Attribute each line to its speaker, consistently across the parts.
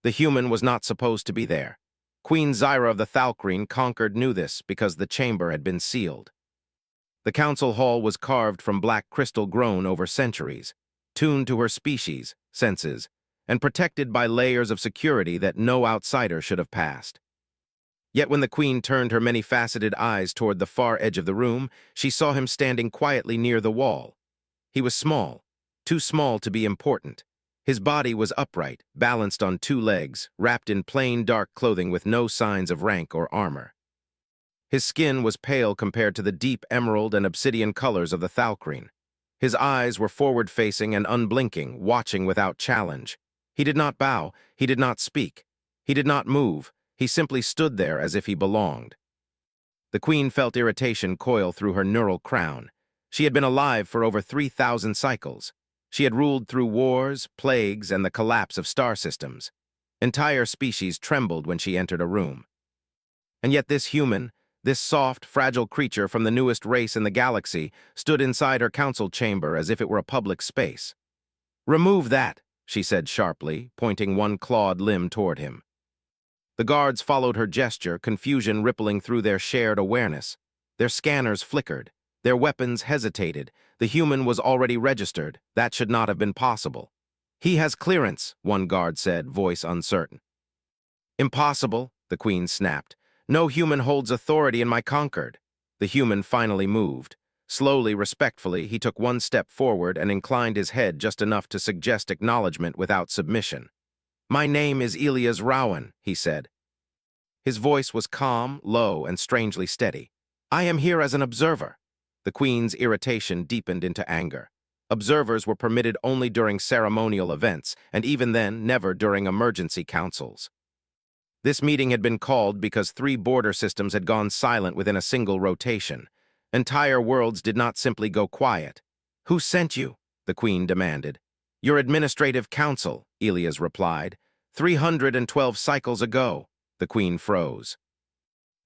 Speaker 1: The human was not supposed to be there. Queen Zyra of the Thalkreen conquered knew this because the chamber had been sealed. The council hall was carved from black crystal grown over centuries, tuned to her species, senses, and protected by layers of security that no outsider should have passed. Yet when the queen turned her many-faceted eyes toward the far edge of the room, she saw him standing quietly near the wall. He was small, too small to be important. His body was upright, balanced on two legs, wrapped in plain dark clothing with no signs of rank or armor. His skin was pale compared to the deep emerald and obsidian colors of the Thalkreen. His eyes were forward-facing and unblinking, watching without challenge. He did not bow, he did not speak. He did not move, he simply stood there as if he belonged. The queen felt irritation coil through her neural crown. She had been alive for over 3,000 cycles. She had ruled through wars, plagues, and the collapse of star systems. Entire species trembled when she entered a room. And yet this human, this soft, fragile creature from the newest race in the galaxy, stood inside her council chamber as if it were a public space. "Remove that," she said sharply, pointing one clawed limb toward him. The guards followed her gesture, confusion rippling through their shared awareness. Their scanners flickered. Their weapons hesitated. The human was already registered. That should not have been possible. "He has clearance," one guard said, voice uncertain. "Impossible," the queen snapped. "No human holds authority in my conquered." The human finally moved. Slowly, respectfully, he took one step forward and inclined his head just enough to suggest acknowledgement without submission. "My name is Elias Rowan," he said. His voice was calm, low, and strangely steady. "I am here as an observer." The queen's irritation deepened into anger. Observers were permitted only during ceremonial events, and even then, never during emergency councils. This meeting had been called because 3 border systems had gone silent within a single rotation. Entire worlds did not simply go quiet. "Who sent you?" the queen demanded. "Your administrative council," Elias replied. 312 cycles ago." The queen froze.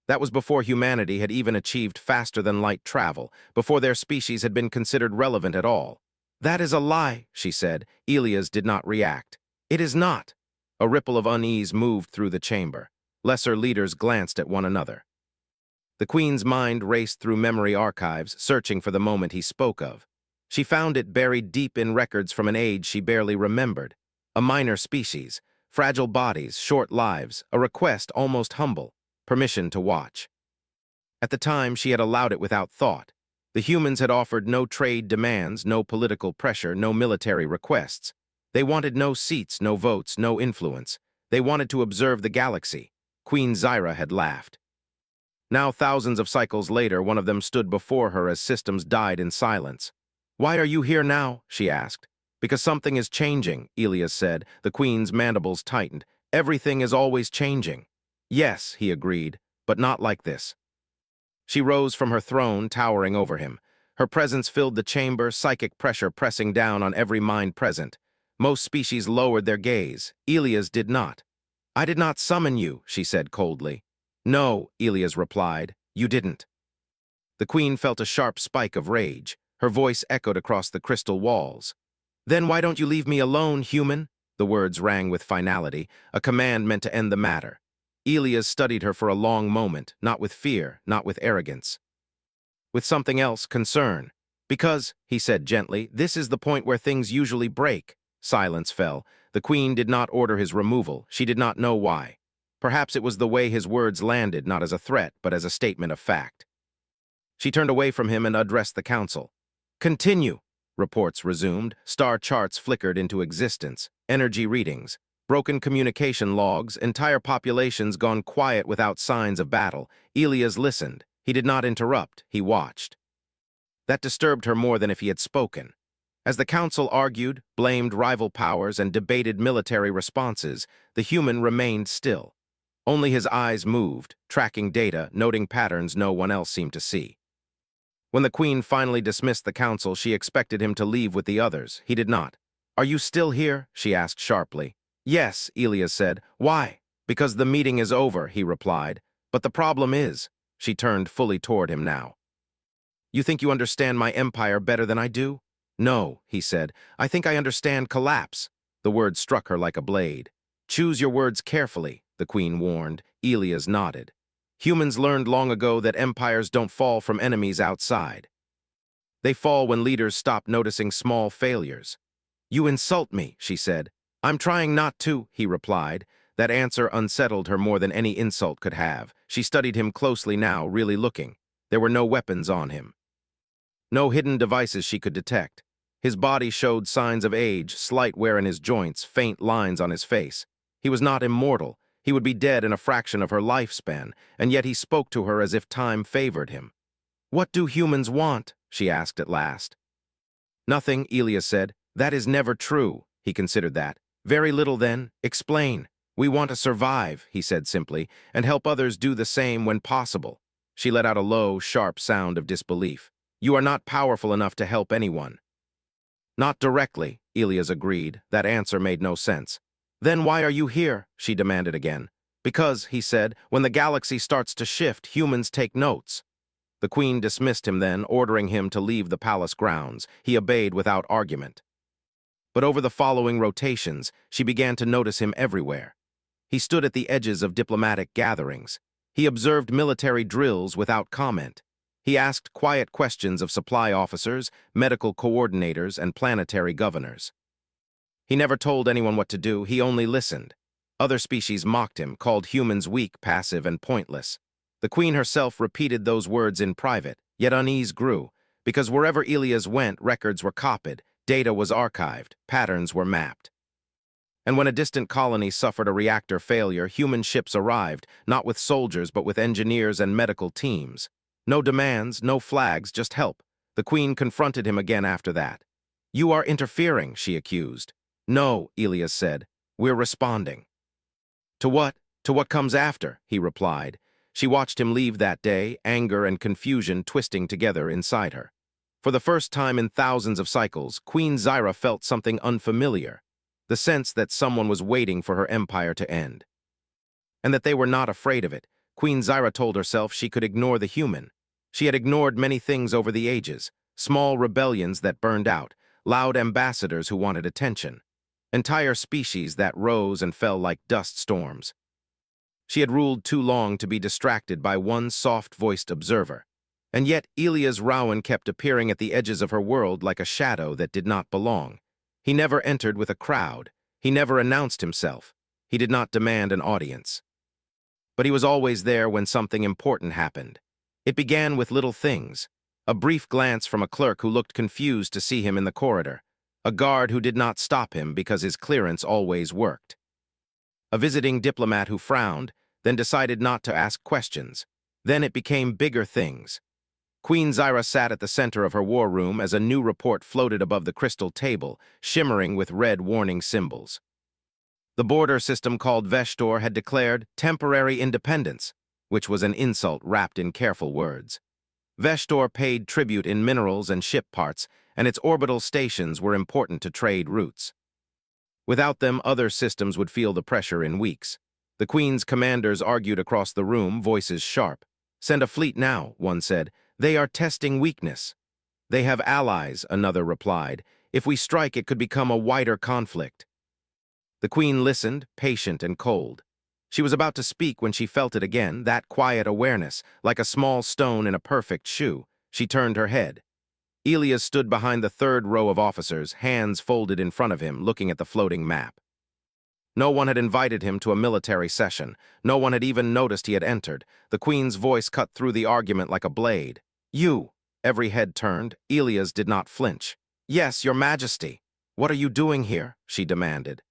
Speaker 1: That was before humanity had even achieved faster-than-light travel, before their species had been considered relevant at all. "That is a lie," she said. Elias did not react. "It is not." A ripple of unease moved through the chamber. Lesser leaders glanced at one another. The queen's mind raced through memory archives, searching for the moment he spoke of. She found it buried deep in records from an age she barely remembered. A minor species, fragile bodies, short lives, a request almost humble, permission to watch. At the time, she had allowed it without thought. The humans had offered no trade demands, no political pressure, no military requests. They wanted no seats, no votes, no influence. They wanted to observe the galaxy. Queen Zyra had laughed. Now, thousands of cycles later, one of them stood before her as systems died in silence. "Why are you here now?" she asked. "Because something is changing," Elias said. The queen's mandibles tightened. "Everything is always changing." "Yes," he agreed, "but not like this." She rose from her throne, towering over him. Her presence filled the chamber, psychic pressure pressing down on every mind present. Most species lowered their gaze. Elias did not. "I did not summon you," she said coldly. "No," Elias replied, "you didn't." The queen felt a sharp spike of rage. Her voice echoed across the crystal walls. "Then why don't you leave me alone, human?" The words rang with finality, a command meant to end the matter. Elias studied her for a long moment, not with fear, not with arrogance. With something else, concern. "Because," he said gently, "this is the point where things usually break." Silence fell. The queen did not order his removal. She did not know why. Perhaps it was the way his words landed, not as a threat, but as a statement of fact. She turned away from him and addressed the council. "Continue," reports resumed. Star charts flickered into existence. Energy readings. Broken communication logs. Entire populations gone quiet without signs of battle. Elias listened. He did not interrupt. He watched. That disturbed her more than if he had spoken. As the council argued, blamed rival powers, and debated military responses, the human remained still. Only his eyes moved, tracking data, noting patterns no one else seemed to see. When the queen finally dismissed the council, she expected him to leave with the others. He did not. "Are you still here?" she asked sharply. "Yes," Elias said. "Why?" "Because the meeting is over," he replied. "But the problem is..." She turned fully toward him now. "You think you understand my empire better than I do?" "No," he said. "I think I understand collapse." The word struck her like a blade. Choose your words carefully, the queen warned. Elias nodded. Humans learned long ago that empires don't fall from enemies outside. They fall when leaders stop noticing small failures. You insult me, she said. I'm trying not to, he replied. That answer unsettled her more than any insult could have. She studied him closely now, really looking. There were no weapons on him. No hidden devices she could detect. His body showed signs of age, slight wear in his joints, faint lines on his face. He was not immortal. He would be dead in a fraction of her lifespan, and yet he spoke to her as if time favored him. What do humans want? She asked at last. Nothing, Elias said. That is never true. He considered that. Very little then. Explain. We want to survive, he said simply, and help others do the same when possible. She let out a low, sharp sound of disbelief. You are not powerful enough to help anyone. Not directly, Elias agreed. That answer made no sense. Then why are you here? She demanded again. Because, he said, when the galaxy starts to shift, humans take notes. The queen dismissed him then, ordering him to leave the palace grounds. He obeyed without argument. But over the following rotations, she began to notice him everywhere. He stood at the edges of diplomatic gatherings. He observed military drills without comment. He asked quiet questions of supply officers, medical coordinators, and planetary governors. He never told anyone what to do, he only listened. Other species mocked him, called humans weak, passive, and pointless. The queen herself repeated those words in private, yet unease grew, because wherever Elias went, records were copied, data was archived, patterns were mapped. And when a distant colony suffered a reactor failure, human ships arrived, not with soldiers but with engineers and medical teams. No demands, no flags, just help. The queen confronted him again after that. You are interfering, she accused. No, Elias said. We're responding. To what? To what comes after, he replied. She watched him leave that day, anger and confusion twisting together inside her. For the first time in thousands of cycles, Queen Zyra felt something unfamiliar, the sense that someone was waiting for her empire to end. And that they were not afraid of it. Queen Zyra told herself she could ignore the human. She had ignored many things over the ages, small rebellions that burned out, loud ambassadors who wanted attention, entire species that rose and fell like dust storms. She had ruled too long to be distracted by one soft-voiced observer. And yet Elias Rowan kept appearing at the edges of her world like a shadow that did not belong. He never entered with a crowd. He never announced himself. He did not demand an audience. But he was always there when something important happened. It began with little things. A brief glance from a clerk who looked confused to see him in the corridor. A guard who did not stop him because his clearance always worked. A visiting diplomat who frowned, then decided not to ask questions. Then it became bigger things. Queen Zyra sat at the center of her war room as a new report floated above the crystal table, shimmering with red warning symbols. The border system called Vestor had declared temporary independence, which was an insult wrapped in careful words. Vestor paid tribute in minerals and ship parts, and its orbital stations were important to trade routes. Without them, other systems would feel the pressure in weeks. The Queen's commanders argued across the room, voices sharp. Send a fleet now, one said. They are testing weakness. They have allies, another replied. If we strike, it could become a wider conflict. The Queen listened, patient and cold. She was about to speak when she felt it again, that quiet awareness, like a small stone in a perfect shoe. She turned her head. Elias stood behind the third row of officers, hands folded in front of him, looking at the floating map. No one had invited him to a military session. No one had even noticed he had entered. The Queen's voice cut through the argument like a blade. You! Every head turned. Elias did not flinch. Yes, Your Majesty. What are you doing here? She demanded.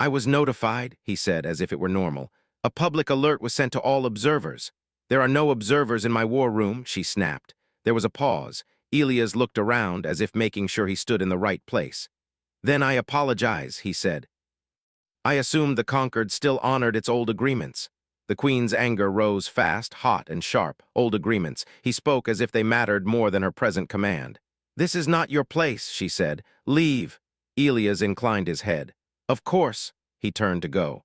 Speaker 1: I was notified, he said, as if it were normal. A public alert was sent to all observers. There are no observers in my war room, she snapped. There was a pause. Elias looked around as if making sure he stood in the right place. Then I apologize, he said. I assumed the Conquered still honored its old agreements. The Queen's anger rose fast, hot and sharp. Old agreements. He spoke as if they mattered more than her present command. This is not your place, she said. Leave. Elias inclined his head. Of course. He turned to go.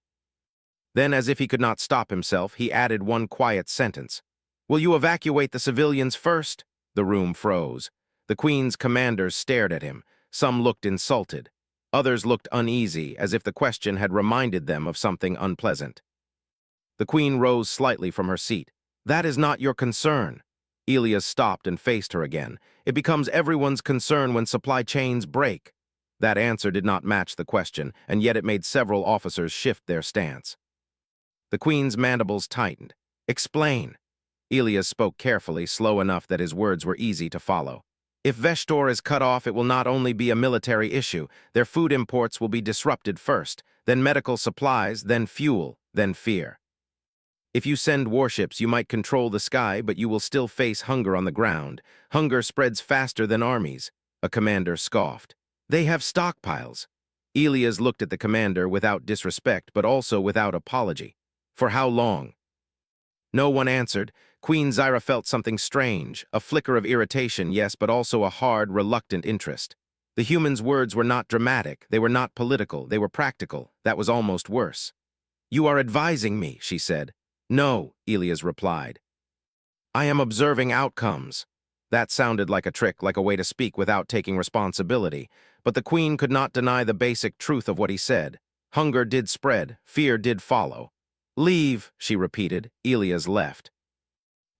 Speaker 1: Then, as if he could not stop himself, he added one quiet sentence. Will you evacuate the civilians first? The room froze. The Queen's commanders stared at him. Some looked insulted. Others looked uneasy, as if the question had reminded them of something unpleasant. The queen rose slightly from her seat. "That is not your concern." Elias stopped and faced her again. "It becomes everyone's concern when supply chains break." That answer did not match the question, and yet it made several officers shift their stance. The queen's mandibles tightened. "Explain." Elias spoke carefully, slow enough that his words were easy to follow. "If Veshtor is cut off, it will not only be a military issue. Their food imports will be disrupted first, then medical supplies, then fuel, then fear. If you send warships, you might control the sky, but you will still face hunger on the ground. Hunger spreads faster than armies," a commander scoffed. "They have stockpiles." Elias looked at the commander without disrespect, but also without apology. "For how long?" No one answered. Queen Zyra felt something strange, a flicker of irritation, yes, but also a hard, reluctant interest. The human's words were not dramatic, they were not political, they were practical. That was almost worse. "You are advising me," she said. "No," Elias replied. "I am observing outcomes." That sounded like a trick, like a way to speak without taking responsibility. But the queen could not deny the basic truth of what he said. Hunger did spread, fear did follow. "Leave," she repeated. Elias left.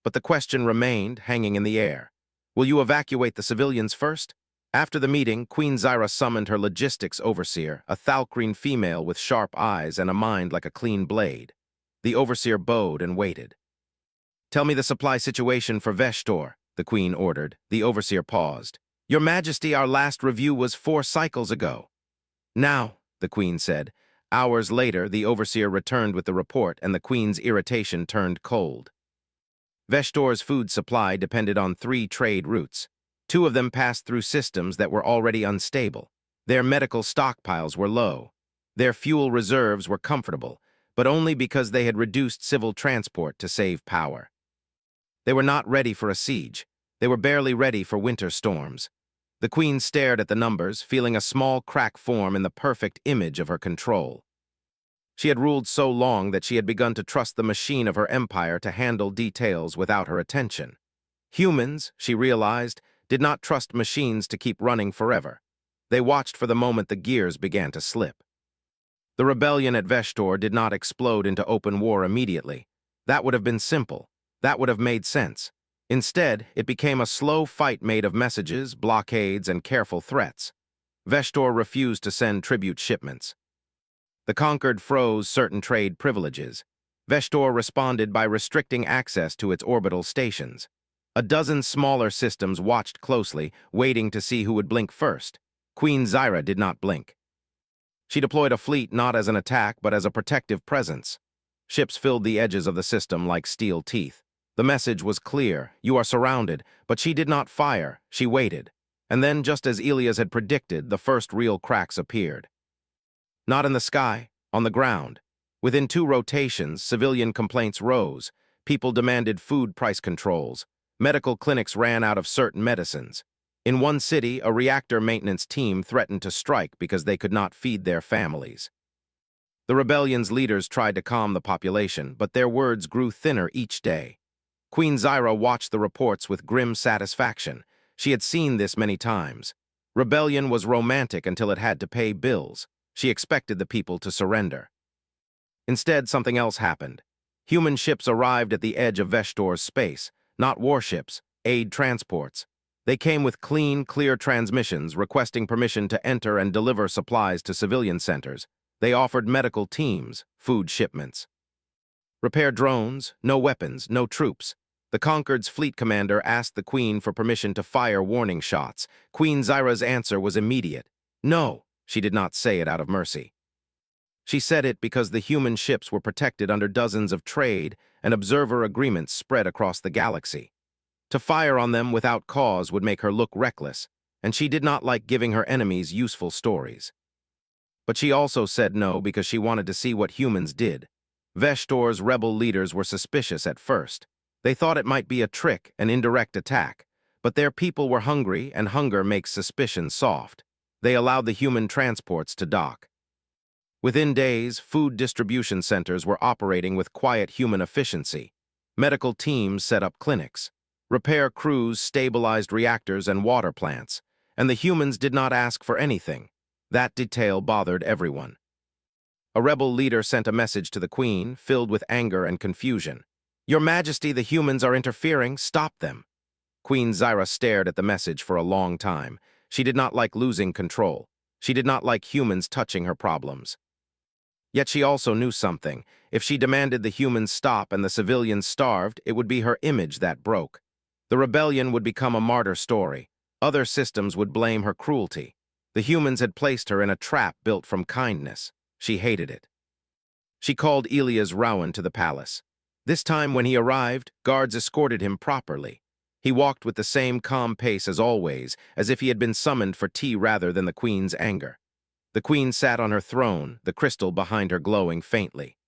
Speaker 1: But the question remained, hanging in the air. "Will you evacuate the civilians first?" After the meeting, Queen Zyra summoned her logistics overseer, a Thalkreen female with sharp eyes and a mind like a clean blade. The overseer bowed and waited. "Tell me the supply situation for Veshtor," the queen ordered. The overseer paused. "Your Majesty, our last review was 4 cycles ago." "Now," the queen said. Hours later, the overseer returned with the report, and the queen's irritation turned cold. Veshtor's food supply depended on 3 trade routes. 2 of them passed through systems that were already unstable. Their medical stockpiles were low. Their fuel reserves were comfortable, but only because they had reduced civil transport to save power. They were not ready for a siege. They were barely ready for winter storms. The queen stared at the numbers, feeling a small crack form in the perfect image of her control. She had ruled so long that she had begun to trust the machine of her empire to handle details without her attention. Humans, she realized, did not trust machines to keep running forever. They watched for the moment the gears began to slip. The rebellion at Veshtor did not explode into open war immediately. That would have been simple. That would have made sense. Instead, it became a slow fight made of messages, blockades, and careful threats. Veshtor refused to send tribute shipments. The conquered froze certain trade privileges. Veshtor responded by restricting access to its orbital stations. A dozen smaller systems watched closely, waiting to see who would blink first. Queen Zyra did not blink. She deployed a fleet not as an attack, but as a protective presence. Ships filled the edges of the system like steel teeth. The message was clear: you are surrounded, but she did not fire, she waited. And then, just as Elias had predicted, the first real cracks appeared. Not in the sky, on the ground. Within 2 rotations, civilian complaints rose. People demanded food price controls. Medical clinics ran out of certain medicines. In one city, a reactor maintenance team threatened to strike because they could not feed their families. The rebellion's leaders tried to calm the population, but their words grew thinner each day. Queen Zyra watched the reports with grim satisfaction. She had seen this many times. Rebellion was romantic until it had to pay bills. She expected the people to surrender. Instead, something else happened. Human ships arrived at the edge of Veshtor's space, not warships, aid transports. They came with clean, clear transmissions requesting permission to enter and deliver supplies to civilian centers. They offered medical teams, food shipments. Repair drones, no weapons, no troops. The Concord's fleet commander asked the Queen for permission to fire warning shots. Queen Zyra's answer was immediate. No. She did not say it out of mercy. She said it because the human ships were protected under dozens of trade and observer agreements spread across the galaxy. To fire on them without cause would make her look reckless, and she did not like giving her enemies useful stories. But she also said no because she wanted to see what humans did. Veshtor's rebel leaders were suspicious at first. They thought it might be a trick, an indirect attack, but their people were hungry, and hunger makes suspicion soft. They allowed the human transports to dock. Within days, food distribution centers were operating with quiet human efficiency. Medical teams set up clinics. Repair crews stabilized reactors and water plants. And the humans did not ask for anything. That detail bothered everyone. A rebel leader sent a message to the queen, filled with anger and confusion. "Your Majesty, the humans are interfering. Stop them." Queen Zyra stared at the message for a long time. She did not like losing control. She did not like humans touching her problems. Yet she also knew something. If she demanded the humans stop and the civilians starved, it would be her image that broke. The rebellion would become a martyr story. Other systems would blame her cruelty. The humans had placed her in a trap built from kindness. She hated it. She called Elias Rowan to the palace. This time when he arrived, guards escorted him properly. He walked with the same calm pace as always, as if he had been summoned for tea rather than the queen's anger. The queen sat on her throne, the crystal behind her glowing faintly.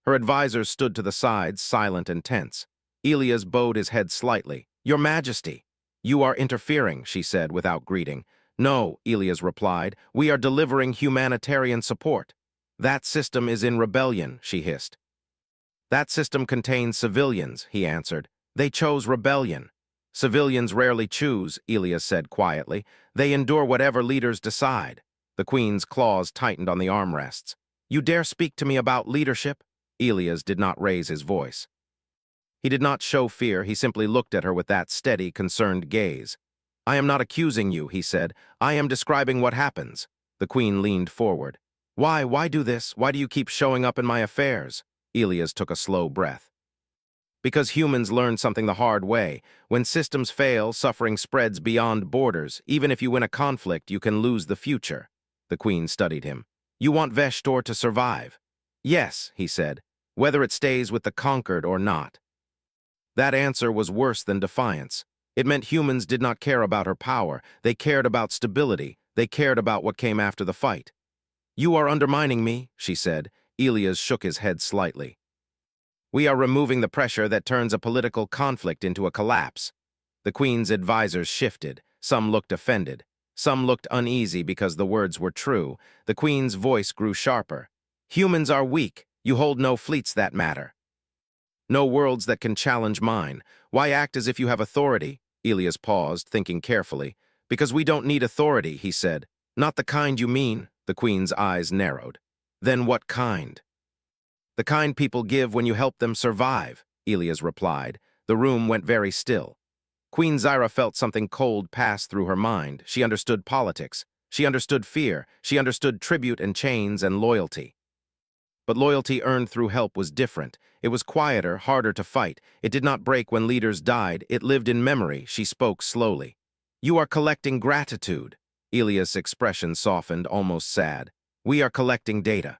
Speaker 1: Her advisors stood to the sides, silent and tense. Elias bowed his head slightly. "Your Majesty." "You are interfering," she said without greeting. "No," Elias replied, "we are delivering humanitarian support." "That system is in rebellion," she hissed. "That system contains civilians," he answered. "They chose rebellion." "Civilians rarely choose," Elias said quietly. "They endure whatever leaders decide." The queen's claws tightened on the armrests. "You dare speak to me about leadership?" Elias did not raise his voice. He did not show fear, he simply looked at her with that steady, concerned gaze. "I am not accusing you," he said. "I am describing what happens." The queen leaned forward. Why do this? Why do you keep showing up in my affairs?" Elias took a slow breath. "Because humans learn something the hard way. When systems fail, suffering spreads beyond borders. Even if you win a conflict, you can lose the future." The queen studied him. "You want Veshtor to survive?" "Yes," he said, "whether it stays with the conquered or not." That answer was worse than defiance. It meant humans did not care about her power. They cared about stability. They cared about what came after the fight. "You are undermining me," she said. Elias shook his head slightly. "We are removing the pressure that turns a political conflict into a collapse." The queen's advisors shifted. Some looked offended. Some looked uneasy because the words were true. The queen's voice grew sharper. "Humans are weak. You hold no fleets that matter. No worlds that can challenge mine. Why act as if you have authority?" Elias paused, thinking carefully. "Because we don't need authority," he said. "Not the kind you mean." The queen's eyes narrowed. "Then what kind?" "The kind people give when you help them survive," Elias replied. The room went very still. Queen Zyra felt something cold pass through her mind. She understood politics. She understood fear. She understood tribute and chains and loyalty. But loyalty earned through help was different. It was quieter, harder to fight. It did not break when leaders died. It lived in memory. She spoke slowly. "You are collecting gratitude." Elias' expression softened, almost sad. "We are collecting data."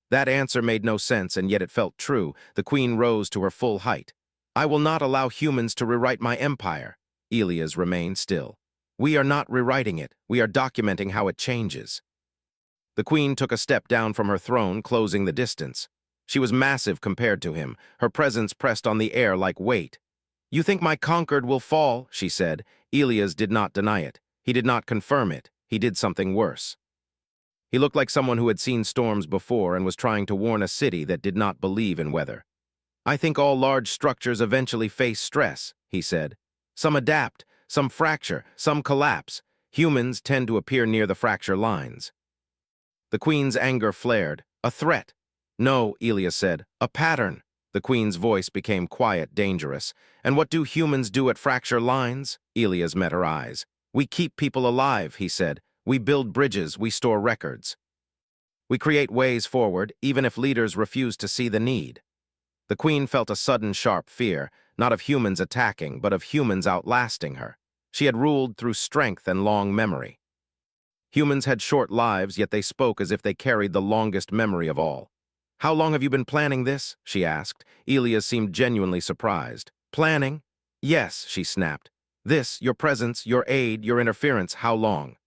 Speaker 1: That answer made no sense, and yet it felt true. The queen rose to her full height. "I will not allow humans to rewrite my empire." Elias remained still. "We are not rewriting it. We are documenting how it changes." The queen took a step down from her throne, closing the distance. She was massive compared to him. Her presence pressed on the air like weight. "You think my conquered will fall?" she said. Elias did not deny it. He did not confirm it. He did something worse. He looked like someone who had seen storms before and was trying to warn a city that did not believe in weather. "I think all large structures eventually face stress," he said. "Some adapt, some fracture, some collapse. Humans tend to appear near the fracture lines." The queen's anger flared. "A threat." "No," Elias said. "A pattern." The queen's voice became quiet, dangerous. "And what do humans do at fracture lines?" Elias met her eyes. "We keep people alive," he said. "We build bridges, we store records. We create ways forward, even if leaders refuse to see the need." The queen felt a sudden sharp fear, not of humans attacking, but of humans outlasting her. She had ruled through strength and long memory. Humans had short lives, yet they spoke as if they carried the longest memory of all. "How long have you been planning this?" she asked. Elias seemed genuinely surprised. "Planning?" "Yes," she snapped. "This, your presence, your aid, your interference, how long?"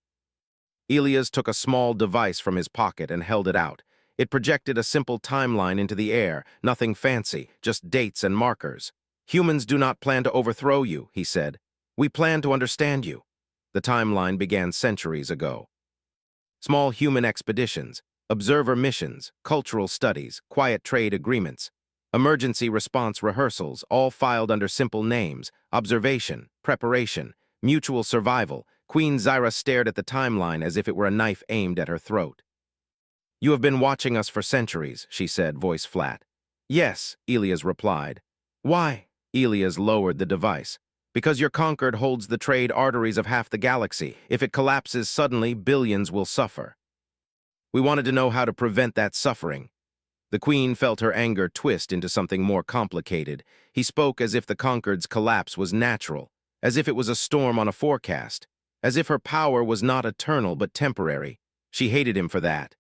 Speaker 1: Elias took a small device from his pocket and held it out. It projected a simple timeline into the air, nothing fancy, just dates and markers. "Humans do not plan to overthrow you," he said. "We plan to understand you." The timeline began centuries ago. Small human expeditions, observer missions, cultural studies, quiet trade agreements, emergency response rehearsals, all filed under simple names: observation, preparation, mutual survival, Queen Zyra stared at the timeline as if it were a knife aimed at her throat. "You have been watching us for centuries," she said, voice flat. "Yes," Elias replied. "Why?" Elias lowered the device. "Because your Concord holds the trade arteries of half the galaxy. If it collapses suddenly, billions will suffer. We wanted to know how to prevent that suffering." The Queen felt her anger twist into something more complicated. He spoke as if the Concord's collapse was natural, as if it was a storm on a forecast, as if her power was not eternal but temporary. She hated him for that.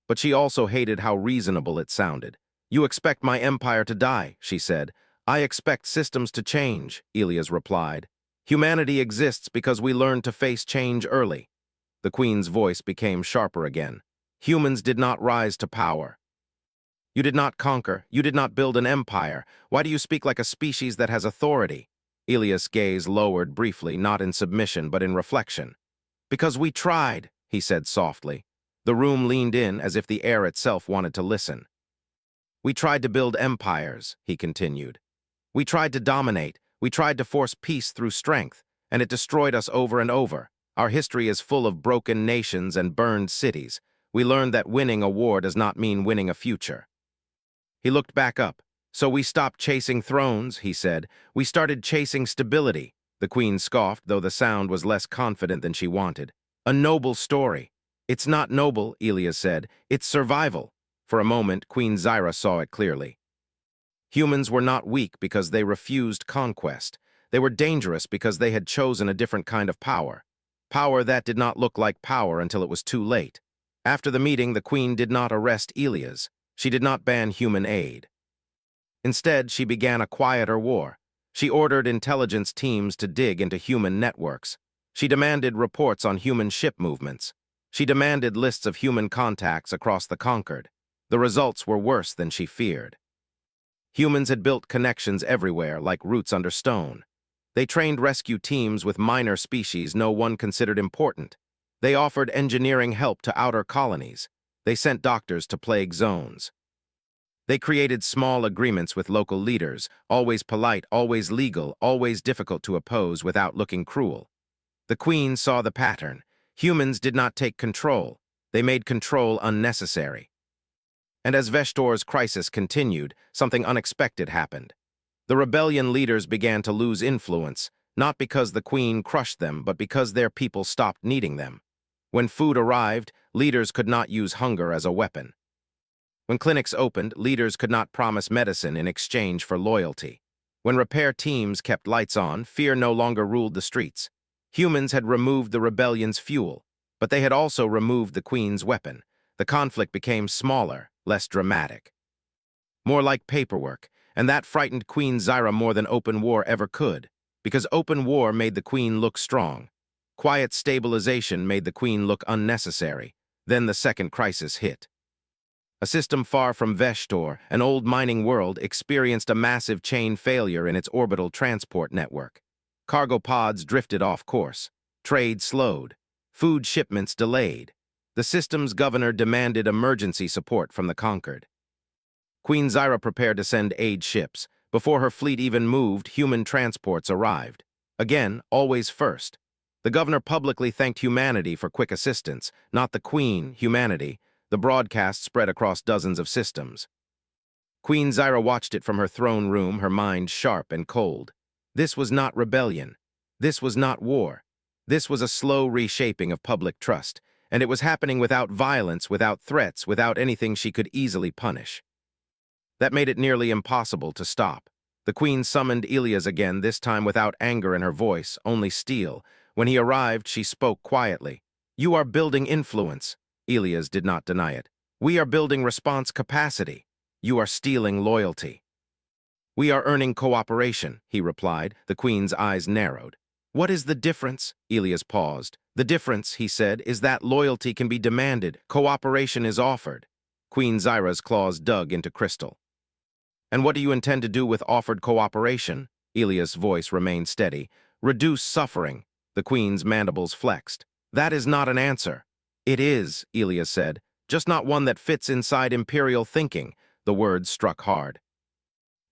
Speaker 1: But she also hated how reasonable it sounded. "You expect my empire to die," she said. "I expect systems to change," Elias replied. "Humanity exists because we learned to face change early." The Queen's voice became sharper again. "Humans did not rise to power. You did not conquer. You did not build an empire. Why do you speak like a species that has authority?" Elias' gaze lowered briefly, not in submission but in reflection. "Because we tried," he said softly. The room leaned in as if the air itself wanted to listen. "We tried to build empires," he continued. "We tried to dominate. We tried to force peace through strength, and it destroyed us over and over. Our history is full of broken nations and burned cities. We learned that winning a war does not mean winning a future." He looked back up. "So we stopped chasing thrones," he said. "We started chasing stability." The Queen scoffed, though the sound was less confident than she wanted. "A noble story." "It's not noble," Elias said. "It's survival." For a moment, Queen Zyra saw it clearly. Humans were not weak because they refused conquest. They were dangerous because they had chosen a different kind of power. Power that did not look like power until it was too late. After the meeting, the Queen did not arrest Elias. She did not ban human aid. Instead, she began a quieter war. She ordered intelligence teams to dig into human networks. She demanded reports on human ship movements. She demanded lists of human contacts across the Concord. The results were worse than she feared. Humans had built connections everywhere, like roots under stone. They trained rescue teams with minor species no one considered important. They offered engineering help to outer colonies. They sent doctors to plague zones. They created small agreements with local leaders, always polite, always legal, always difficult to oppose without looking cruel. The Queen saw the pattern. Humans did not take control. They made control unnecessary. And as Veshtor's crisis continued, something unexpected happened. The rebellion leaders began to lose influence, not because the Queen crushed them, but because their people stopped needing them. When food arrived, leaders could not use hunger as a weapon. When clinics opened, leaders could not promise medicine in exchange for loyalty. When repair teams kept lights on, fear no longer ruled the streets. Humans had removed the rebellion's fuel, but they had also removed the Queen's weapon. The conflict became smaller, less dramatic. More like paperwork, and that frightened Queen Zyra more than open war ever could, because open war made the Queen look strong. Quiet stabilization made the Queen look unnecessary. Then the second crisis hit. A system far from Veshtor, an old mining world, experienced a massive chain failure in its orbital transport network. Cargo pods drifted off course. Trade slowed. Food shipments delayed. The system's governor demanded emergency support from the Concord. Queen Zyra prepared to send aid ships. Before her fleet even moved, human transports arrived. Again, always first. The governor publicly thanked humanity for quick assistance, not the Queen, humanity. The broadcast spread across dozens of systems. Queen Zyra watched it from her throne room, her mind sharp and cold. This was not rebellion. This was not war. This was a slow reshaping of public trust, and it was happening without violence, without threats, without anything she could easily punish. That made it nearly impossible to stop. The Queen summoned Elias again, this time without anger in her voice, only steel. When he arrived, she spoke quietly. "You are building influence." Elias did not deny it. "We are building response capacity. You are stealing loyalty." "We are earning cooperation," he replied. The Queen's eyes narrowed. "What is the difference?" Elias paused. "The difference," he said, "is that loyalty can be demanded. Cooperation is offered." Queen Zyra's claws dug into crystal. "And what do you intend to do with offered cooperation?" Elias' voice remained steady. "Reduce suffering." The Queen's mandibles flexed. "That is not an answer." "It is," Elias said, "just not one that fits inside imperial thinking." The words struck hard.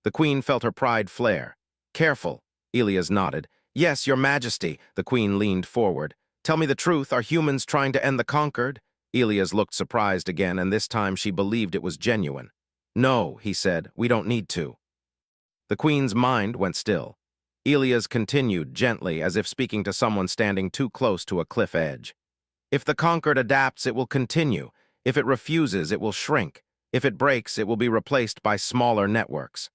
Speaker 1: The Queen felt her pride flare. "Careful," Elias nodded. Yes, your majesty, the queen leaned forward. Tell me the truth, are humans trying to end the conquered? Elias looked surprised again, and this time she believed it was genuine. No, he said, we don't need to. The queen's mind went still. Elias continued gently, as if speaking to someone standing too close to a cliff edge. If the conquered adapts, it will continue. If it refuses, it will shrink. If it breaks, it will be replaced by smaller networks.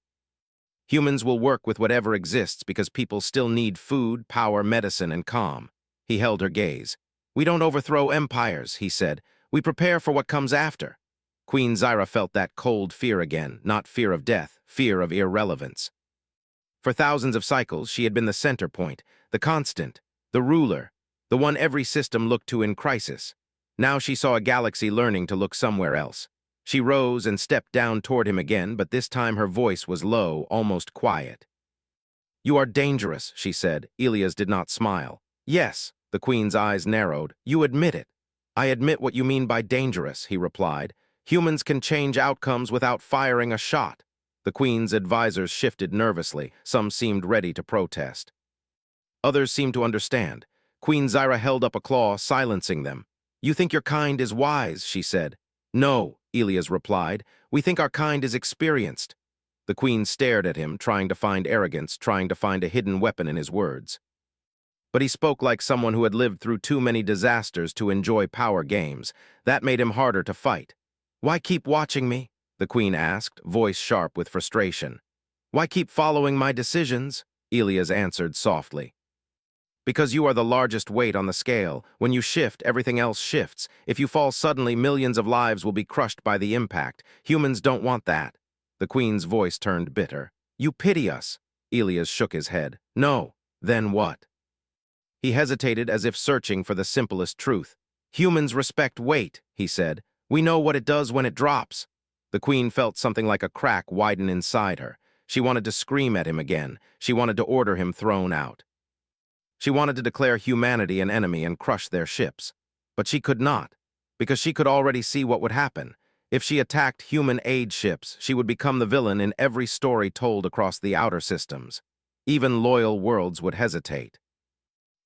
Speaker 1: Humans will work with whatever exists because people still need food, power, medicine, and calm. He held her gaze. We don't overthrow empires, he said. We prepare for what comes after. Queen Zyra felt that cold fear again, not fear of death, fear of irrelevance. For thousands of cycles, she had been the center point, the constant, the ruler, the one every system looked to in crisis. Now she saw a galaxy learning to look somewhere else. She rose and stepped down toward him again, but this time her voice was low, almost quiet. You are dangerous, she said. Elias did not smile. Yes, the queen's eyes narrowed. You admit it. I admit what you mean by dangerous, he replied. Humans can change outcomes without firing a shot. The queen's advisors shifted nervously. Some seemed ready to protest. Others seemed to understand. Queen Zyra held up a claw, silencing them. You think your kind is wise, she said. No, Elias replied. We think our kind is experienced. The queen stared at him, trying to find arrogance, trying to find a hidden weapon in his words. But he spoke like someone who had lived through too many disasters to enjoy power games. That made him harder to fight. Why keep watching me? The queen asked, voice sharp with frustration. Why keep following my decisions? Elias answered softly. Because you are the largest weight on the scale. When you shift, everything else shifts. If you fall suddenly, millions of lives will be crushed by the impact. Humans don't want that. The queen's voice turned bitter. You pity us. Elias shook his head. No. Then what? He hesitated as if searching for the simplest truth. Humans respect weight, he said. We know what it does when it drops. The queen felt something like a crack widen inside her. She wanted to scream at him again. She wanted to order him thrown out. She wanted to declare humanity an enemy and crush their ships. But she could not, because she could already see what would happen. If she attacked human aid ships, she would become the villain in every story told across the outer systems. Even loyal worlds would hesitate.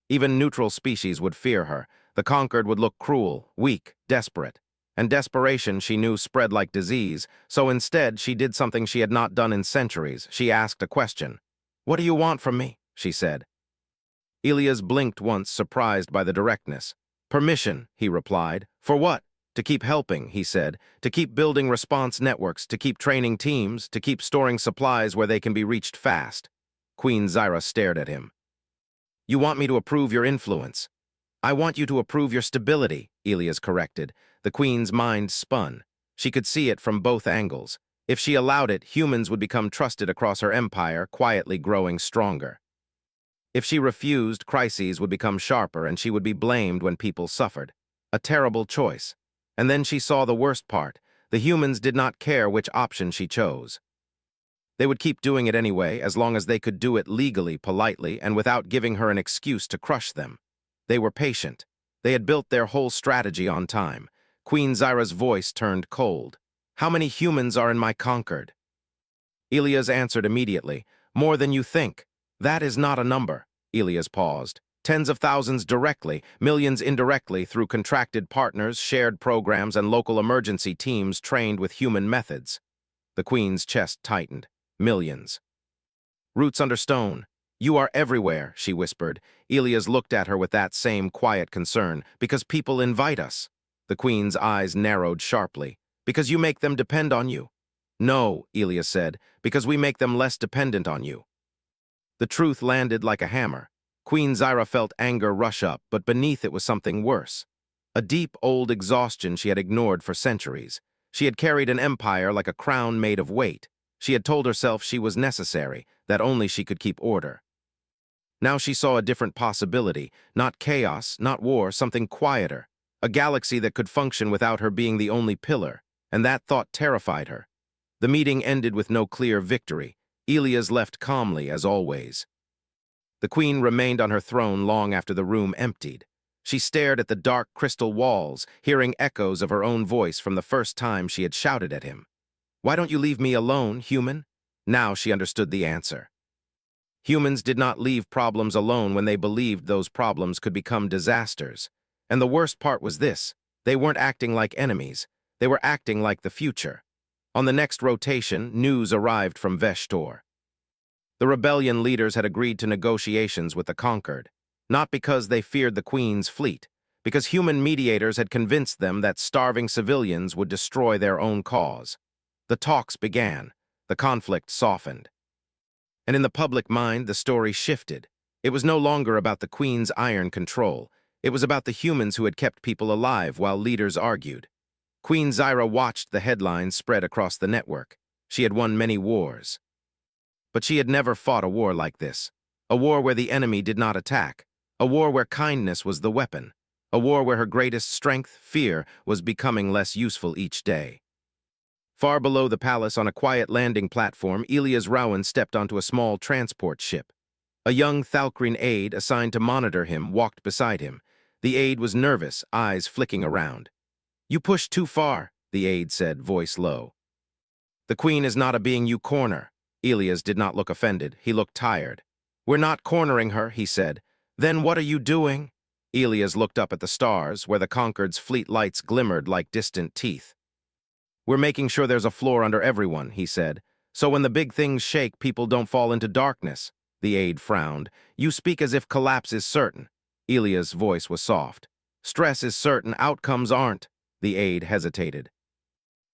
Speaker 1: Even neutral species would fear her. The conquered would look cruel, weak, desperate. And desperation, she knew, spread like disease, so instead she did something she had not done in centuries. She asked a question. What do you want from me? She said. Elias blinked once, surprised by the directness. Permission, he replied. For what? To keep helping, he said. To keep building response networks, to keep training teams, to keep storing supplies where they can be reached fast. Queen Zyra stared at him. You want me to approve your influence. I want you to approve your stability, Elias corrected. The queen's mind spun. She could see it from both angles. If she allowed it, humans would become trusted across her empire, quietly growing stronger. If she refused, crises would become sharper and she would be blamed when people suffered. A terrible choice. And then she saw the worst part. The humans did not care which option she chose. They would keep doing it anyway, as long as they could do it legally, politely, and without giving her an excuse to crush them. They were patient. They had built their whole strategy on time. Queen Zyra's voice turned cold. How many humans are in my conquered? Elias answered immediately. More than you think. That is not a number. Elias paused. Tens of thousands directly, millions indirectly through contracted partners, shared programs, and local emergency teams trained with human methods. The queen's chest tightened. Millions. Roots under stone. You are everywhere, she whispered. Elias looked at her with that same quiet concern. Because people invite us. The queen's eyes narrowed sharply. Because you make them depend on you. No, Elias said, because we make them less dependent on you. The truth landed like a hammer. Queen Zyra felt anger rush up, but beneath it was something worse. A deep, old exhaustion she had ignored for centuries. She had carried an empire like a crown made of weight. She had told herself she was necessary, that only she could keep order. Now she saw a different possibility, not chaos, not war, something quieter. A galaxy that could function without her being the only pillar, and that thought terrified her. The meeting ended with no clear victory. Elias left calmly, as always. The queen remained on her throne long after the room emptied. She stared at the dark crystal walls, hearing echoes of her own voice from the first time she had shouted at him. Why don't you leave me alone, human? Now she understood the answer. Humans did not leave problems alone when they believed those problems could become disasters. And the worst part was this: they weren't acting like enemies, they were acting like the future. On the next rotation, news arrived from Veshtor. The rebellion leaders had agreed to negotiations with the conquered, not because they feared the Queen's fleet, because human mediators had convinced them that starving civilians would destroy their own cause. The talks began. The conflict softened. And in the public mind, the story shifted. It was no longer about the Queen's iron control. It was about the humans who had kept people alive while leaders argued. Queen Zyra watched the headlines spread across the network. She had won many wars. But she had never fought a war like this. A war where the enemy did not attack. A war where kindness was the weapon. A war where her greatest strength, fear, was becoming less useful each day. Far below the palace, on a quiet landing platform, Elias Rowan stepped onto a small transport ship. A young Thalkreen aide assigned to monitor him walked beside him. The aide was nervous, eyes flicking around. "You pushed too far," the aide said, voice low. "The Queen is not a being you corner." Elias did not look offended. He looked tired. "We're not cornering her," he said. "Then what are you doing?" Elias looked up at the stars, where the Conquered's fleet lights glimmered like distant teeth. "We're making sure there's a floor under everyone," he said. "So when the big things shake, people don't fall into darkness." The aide frowned. "You speak as if collapse is certain." Elias' voice was soft. "Stress is certain, outcomes aren't." The aide hesitated.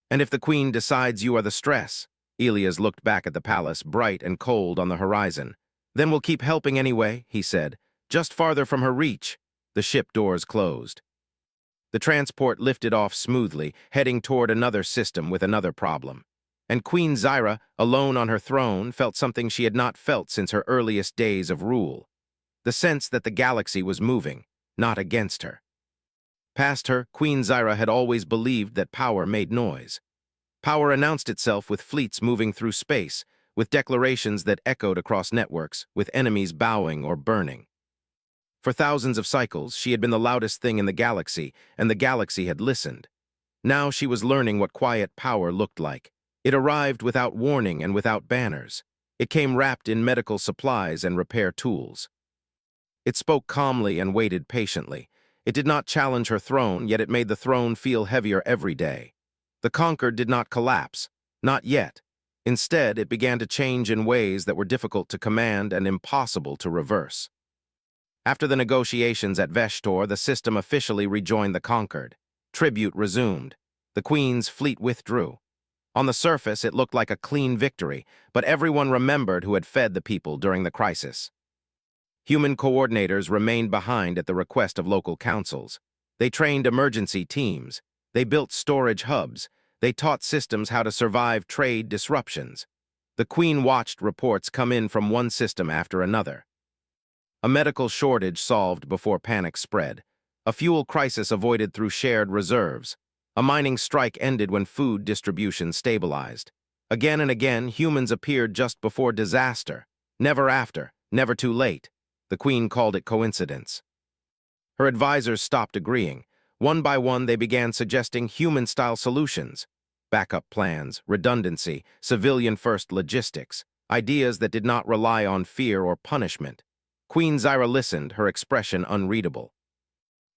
Speaker 1: "And if the Queen decides you are the stress?" Elias looked back at the palace, bright and cold on the horizon. "Then we'll keep helping anyway," he said. "Just farther from her reach." The ship doors closed. The transport lifted off smoothly, heading toward another system with another problem. And Queen Zyra, alone on her throne, felt something she had not felt since her earliest days of rule. The sense that the galaxy was moving, not against her. Past her, Queen Zyra had always believed that power made noise. Power announced itself with fleets moving through space, with declarations that echoed across networks, with enemies bowing or burning. For thousands of cycles, she had been the loudest thing in the galaxy, and the galaxy had listened. Now she was learning what quiet power looked like. It arrived without warning and without banners. It came wrapped in medical supplies and repair tools. It spoke calmly and waited patiently. It did not challenge her throne, yet it made the throne feel heavier every day. The conquered did not collapse. Not yet. Instead, it began to change in ways that were difficult to command and impossible to reverse. After the negotiations at Veshtor, the system officially rejoined the conquered. Tribute resumed. The Queen's fleet withdrew. On the surface, it looked like a clean victory, but everyone remembered who had fed the people during the crisis. Human coordinators remained behind at the request of local councils. They trained emergency teams. They built storage hubs. They taught systems how to survive trade disruptions. The Queen watched reports come in from one system after another. A medical shortage solved before panic spread. A fuel crisis avoided through shared reserves. A mining strike ended when food distribution stabilized. Again and again, humans appeared just before disaster. Never after, never too late. The Queen called it coincidence. Her advisors stopped agreeing. One by one, they began suggesting human-style solutions. Backup plans, redundancy, civilian-first logistics. Ideas that did not rely on fear or punishment. Queen Zyra listened, her expression unreadable.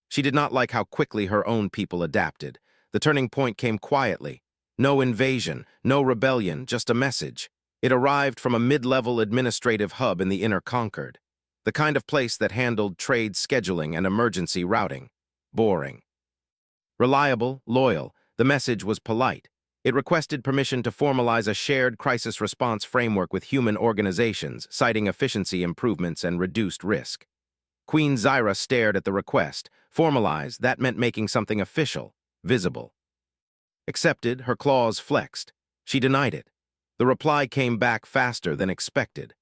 Speaker 1: She did not like how quickly her own people adapted. The turning point came quietly. No invasion, no rebellion, just a message. It arrived from a mid-level administrative hub in the inner Concord. The kind of place that handled trade scheduling and emergency routing. Boring. Reliable, loyal, the message was polite. It requested permission to formalize a shared crisis response framework with human organizations, citing efficiency improvements and reduced risk. Queen Zyra stared at the request. Formalize, that meant making something official, visible. Accepted, her claws flexed. She denied it. The reply came back faster than expected.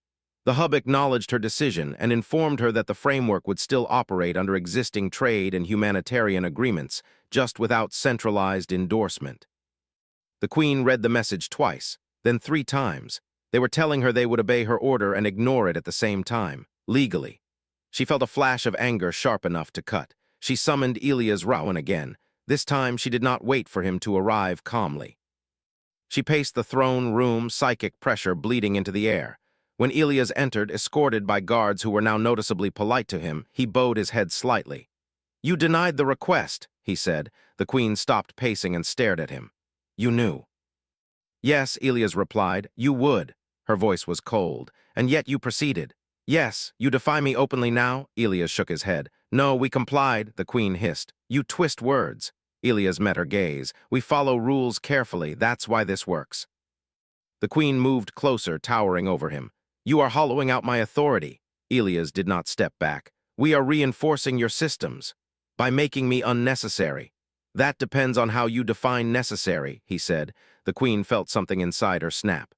Speaker 1: The hub acknowledged her decision and informed her that the framework would still operate under existing trade and humanitarian agreements, just without centralized endorsement. The Queen read the message twice, then 3 times. They were telling her they would obey her order and ignore it at the same time, legally. She felt a flash of anger sharp enough to cut. She summoned Elias Rowan again. This time she did not wait for him to arrive calmly. She paced the throne room, psychic pressure bleeding into the air. When Elias entered, escorted by guards who were now noticeably polite to him, he bowed his head slightly. "You denied the request," he said. The queen stopped pacing and stared at him. "You knew." "Yes," Elias replied, "you would." Her voice was cold. "And yet you proceeded." "Yes, you defy me openly now?" Elias shook his head. "No, we complied," the queen hissed. "You twist words." Elias met her gaze. "We follow rules carefully. That's why this works." The queen moved closer, towering over him. "You are hollowing out my authority." Elias did not step back. "We are reinforcing your systems by making me unnecessary." "That depends on how you define necessary," he said. The queen felt something inside her snap.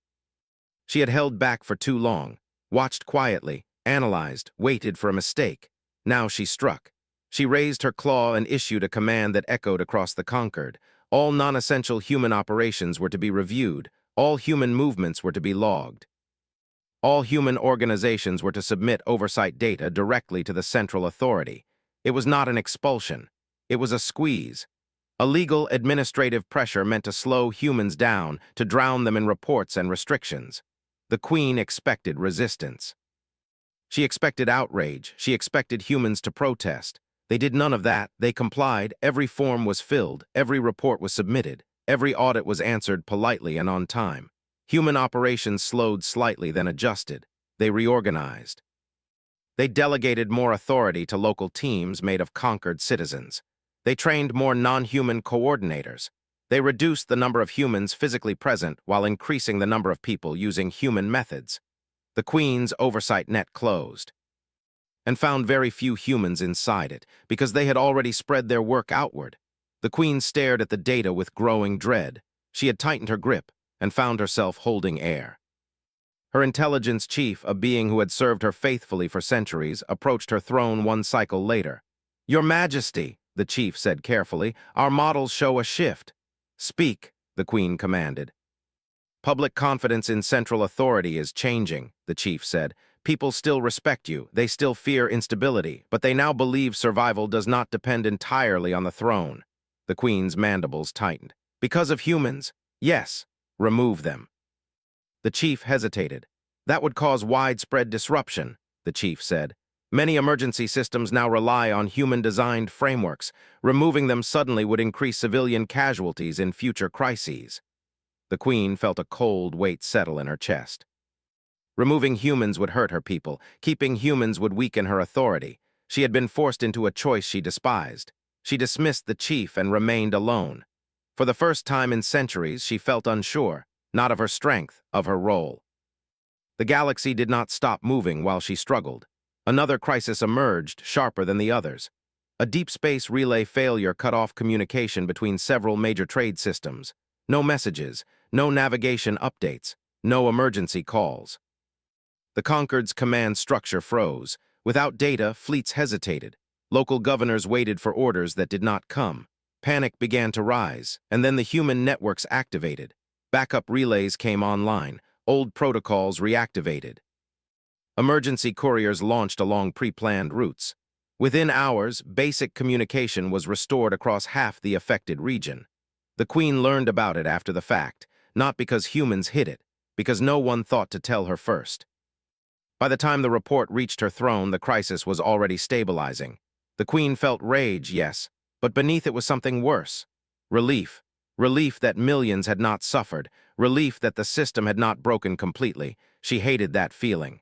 Speaker 1: She had held back for too long, watched quietly, analyzed, waited for a mistake. Now she struck. She raised her claw and issued a command that echoed across the Concord. All non-essential human operations were to be reviewed. All human movements were to be logged. All human organizations were to submit oversight data directly to the central authority. It was not an expulsion. It was a squeeze. A legal, administrative pressure meant to slow humans down, to drown them in reports and restrictions. The queen expected resistance. She expected outrage. She expected humans to protest. They did none of that. They complied. Every form was filled. Every report was submitted. Every audit was answered politely and on time. Human operations slowed slightly, then adjusted. They reorganized. They delegated more authority to local teams made of conquered citizens. They trained more non-human coordinators. They reduced the number of humans physically present while increasing the number of people using human methods. The queen's oversight net closed and found very few humans inside it because they had already spread their work outward. The queen stared at the data with growing dread. She had tightened her grip and found herself holding air. Her intelligence chief, a being who had served her faithfully for centuries, approached her throne one cycle later. "Your Majesty," the chief said carefully, "our models show a shift." "Speak," the queen commanded. "Public confidence in central authority is changing," the chief said. "People still respect you, they still fear instability, but they now believe survival does not depend entirely on the throne." The queen's mandibles tightened. "Because of humans? Yes. Remove them." The chief hesitated. "That would cause widespread disruption," the chief said. "Many emergency systems now rely on human-designed frameworks. Removing them suddenly would increase civilian casualties in future crises." The queen felt a cold weight settle in her chest. Removing humans would hurt her people. Keeping humans would weaken her authority. She had been forced into a choice she despised. She dismissed the chief and remained alone. For the first time in centuries, she felt unsure, not of her strength, of her role. The galaxy did not stop moving while she struggled. Another crisis emerged, sharper than the others. A deep space relay failure cut off communication between several major trade systems. No messages, no navigation updates, no emergency calls. The Concord's command structure froze. Without data, fleets hesitated. Local governors waited for orders that did not come. Panic began to rise, and then the human networks activated. Backup relays came online. Old protocols reactivated. Emergency couriers launched along pre-planned routes. Within hours, basic communication was restored across half the affected region. The queen learned about it after the fact, not because humans hid it, because no one thought to tell her first. By the time the report reached her throne, the crisis was already stabilizing. The queen felt rage, yes, but beneath it was something worse. Relief. Relief that millions had not suffered. Relief that the system had not broken completely. She hated that feeling.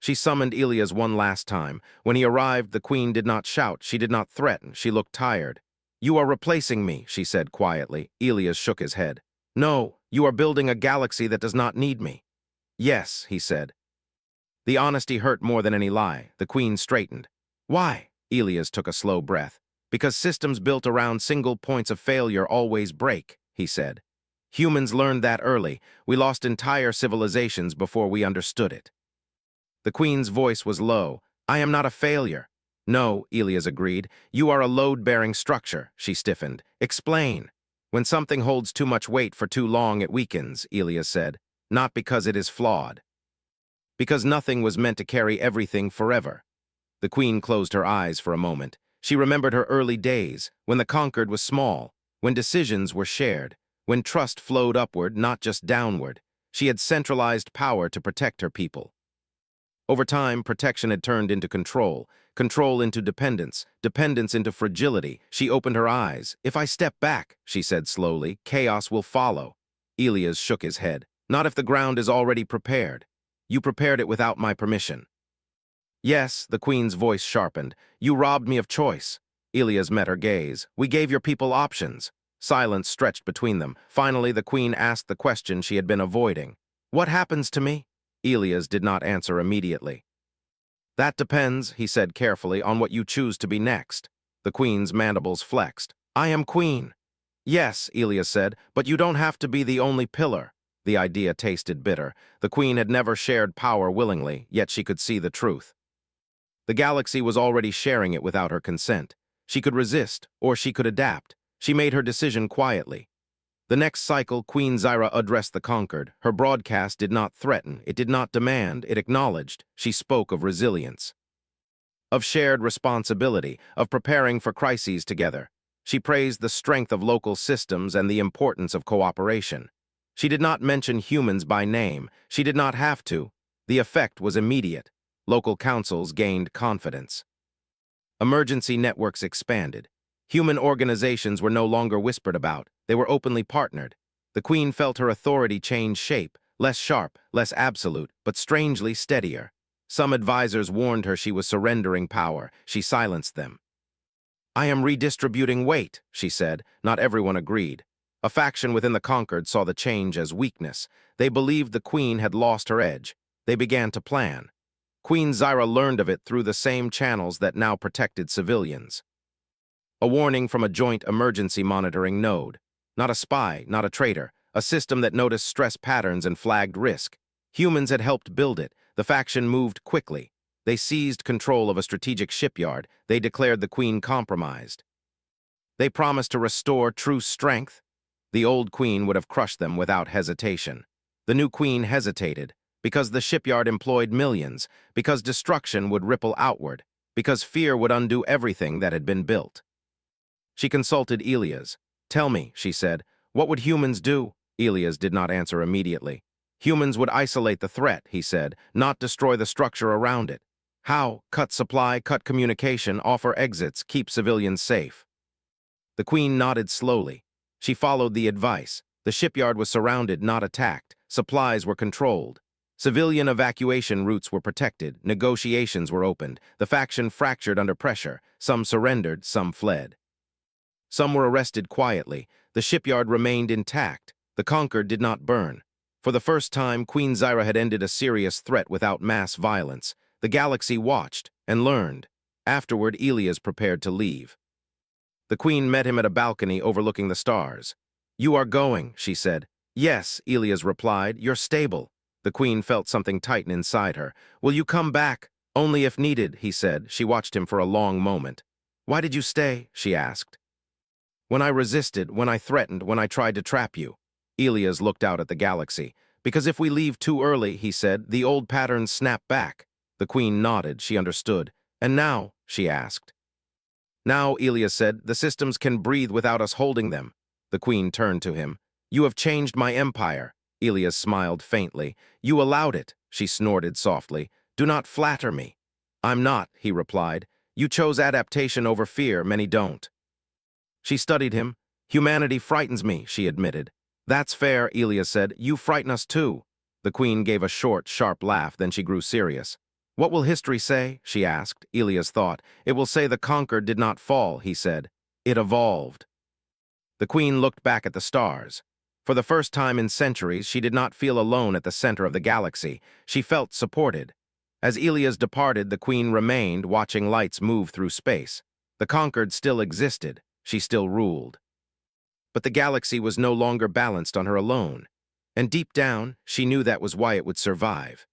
Speaker 1: She summoned Elias one last time. When he arrived, the queen did not shout. She did not threaten. She looked tired. "You are replacing me," she said quietly. Elias shook his head. "No, you are building a galaxy that does not need me." "Yes," he said. The honesty hurt more than any lie. The queen straightened. "Why?" Elias took a slow breath. "Because systems built around single points of failure always break," he said. "Humans learned that early. We lost entire civilizations before we understood it." The queen's voice was low. "I am not a failure." "No," Elias agreed. "You are a load-bearing structure." She stiffened. "Explain." "When something holds too much weight for too long, it weakens," Elias said. "Not because it is flawed. Because nothing was meant to carry everything forever." The queen closed her eyes for a moment. She remembered her early days, when the Concord was small, when decisions were shared, when trust flowed upward, not just downward. She had centralized power to protect her people. Over time, protection had turned into control, control into dependence, dependence into fragility. She opened her eyes. "If I step back," she said slowly, "chaos will follow." Elias shook his head. "Not if the ground is already prepared. You prepared it without my permission." "Yes," the queen's voice sharpened. "You robbed me of choice." Elias met her gaze. "We gave your people options." Silence stretched between them. Finally, the queen asked the question she had been avoiding. "What happens to me?" Elias did not answer immediately. "That depends," he said carefully, "on what you choose to be next." The queen's mandibles flexed. "I am queen." "Yes," Elias said, "but you don't have to be the only pillar." The idea tasted bitter. The queen had never shared power willingly, yet she could see the truth. The galaxy was already sharing it without her consent. She could resist, or she could adapt. She made her decision quietly. The next cycle, Queen Zyra addressed the conquered. Her broadcast did not threaten, it did not demand, it acknowledged. She spoke of resilience, of shared responsibility, of preparing for crises together. She praised the strength of local systems and the importance of cooperation. She did not mention humans by name. She did not have to. The effect was immediate. Local councils gained confidence. Emergency networks expanded. Human organizations were no longer whispered about. They were openly partnered. The queen felt her authority change shape, less sharp, less absolute, but strangely steadier. Some advisors warned her she was surrendering power. She silenced them. "I am redistributing weight," she said. Not everyone agreed. A faction within the conquered saw the change as weakness. They believed the queen had lost her edge. They began to plan. Queen Zyra learned of it through the same channels that now protected civilians. A warning from a joint emergency monitoring node. Not a spy, not a traitor, a system that noticed stress patterns and flagged risk. Humans had helped build it. The faction moved quickly. They seized control of a strategic shipyard. They declared the queen compromised. They promised to restore true strength. The old queen would have crushed them without hesitation. The new queen hesitated, because the shipyard employed millions, because destruction would ripple outward, because fear would undo everything that had been built. She consulted Elias. "Tell me," she said, "what would humans do?" Elias did not answer immediately. "Humans would isolate the threat," he said, "not destroy the structure around it." "How?" "Cut supply, cut communication, offer exits, keep civilians safe." The queen nodded slowly. She followed the advice. The shipyard was surrounded, not attacked. Supplies were controlled. Civilian evacuation routes were protected. Negotiations were opened. The faction fractured under pressure. Some surrendered, some fled. Some were arrested quietly. The shipyard remained intact. The conquered did not burn. For the first time, Queen Zyra had ended a serious threat without mass violence. The galaxy watched and learned. Afterward, Elias prepared to leave. The queen met him at a balcony overlooking the stars. "You are going," she said. "Yes," Elias replied. "You're stable." The queen felt something tighten inside her. "Will you come back?" "Only if needed," he said. She watched him for a long moment. "Why did you stay?" she asked. "When I resisted, when I threatened, when I tried to trap you." Elias looked out at the galaxy. "Because if we leave too early," he said, "the old patterns snap back." The queen nodded. She understood. "And now?" she asked. "Now," Elias said, "the systems can breathe without us holding them." The queen turned to him. "You have changed my empire." Elias smiled faintly. "You allowed it," she snorted softly. "Do not flatter me." "I'm not," he replied. "You chose adaptation over fear, many don't." She studied him. "Humanity frightens me," she admitted. "That's fair," Elias said. "You frighten us too." The queen gave a short, sharp laugh, then she grew serious. "What will history say?" she asked. Elias thought. "It will say the conquered did not fall," he said. "It evolved." The queen looked back at the stars. For the first time in centuries, she did not feel alone at the center of the galaxy. She felt supported. As Elias departed, the queen remained, watching lights move through space. The conquered still existed. She still ruled. But the galaxy was no longer balanced on her alone. And deep down, she knew that was why it would survive.